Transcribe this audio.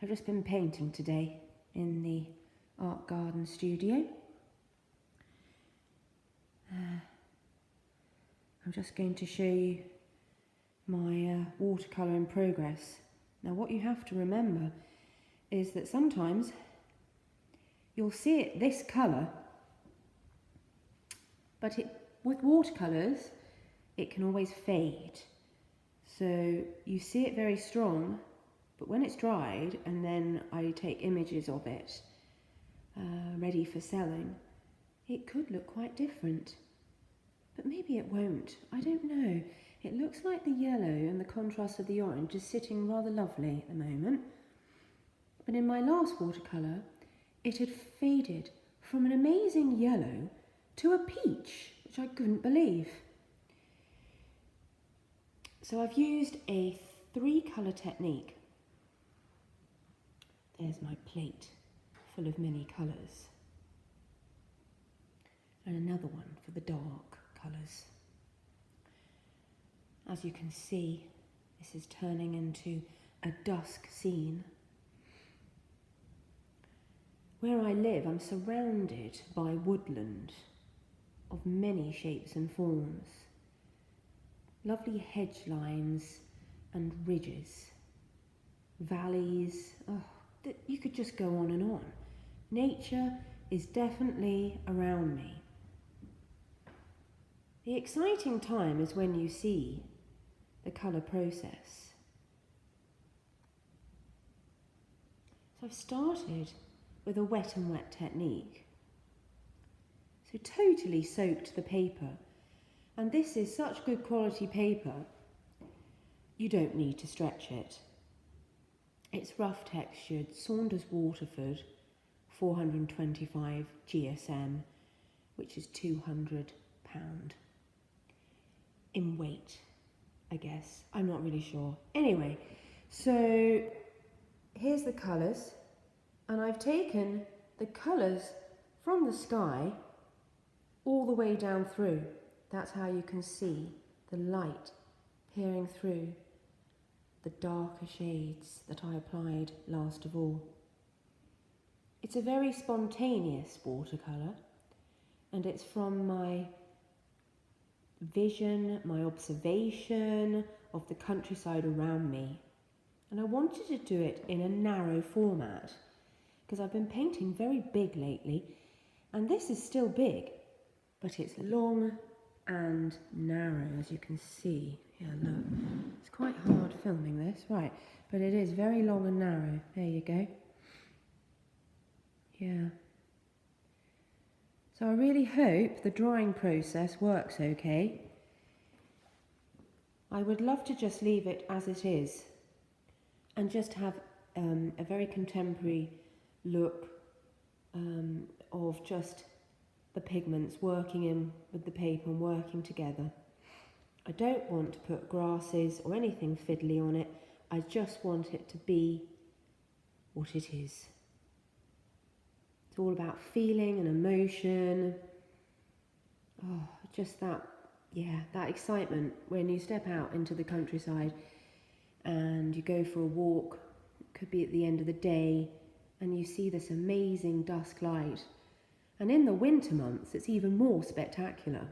I've just been painting today in the art garden studio. I'm just going to show you my watercolour in progress. Now what you have to remember is that sometimes you'll see it this colour, but with watercolours it can always fade. So you see it very strong, but when it's dried and then I take images of it ready for selling, it could look quite different. But maybe it won't, I don't know. It looks like the yellow and the contrast of the orange is sitting rather lovely at the moment. But in my last watercolour, it had faded from an amazing yellow to a peach, which I couldn't believe. So I've used a 3-colour technique. There's my plate full of many colours. And another one for the dark colours. As you can see, this is turning into a dusk scene. Where I live, I'm surrounded by woodland of many shapes and forms. Lovely hedge lines and ridges, valleys, you could just go on and on. Nature is definitely around me. The exciting time is when you see the colour process. So I've started with a wet and wet technique. So totally soaked the paper. And this is such good quality paper, you don't need to stretch it. It's rough textured, Saunders Waterford, 425 GSM, which is £200 in weight, I guess. I'm not really sure. Anyway, so here's the colours, and I've taken the colours from the sky all the way down through. That's how you can see the light peering through the darker shades that I applied last of all. It's a very spontaneous watercolour, and it's from my vision, my observation of the countryside around me. And I wanted to do it in a narrow format because I've been painting very big lately, and this is still big, but it's long and narrow, as you can see. Yeah, look, it's quite hard filming this, right, but it is very long and narrow. There you go. Yeah. So I really hope the drying process works okay. I would love to just leave it as it is and just have a very contemporary look of just the pigments working in with the paper and working together. I don't want to put grasses or anything fiddly on it. I just want it to be what it is. It's all about feeling and emotion. Oh, just that, yeah, that excitement when you step out into the countryside and you go for a walk, it could be at the end of the day, and you see this amazing dusk light. And in the winter months, it's even more spectacular.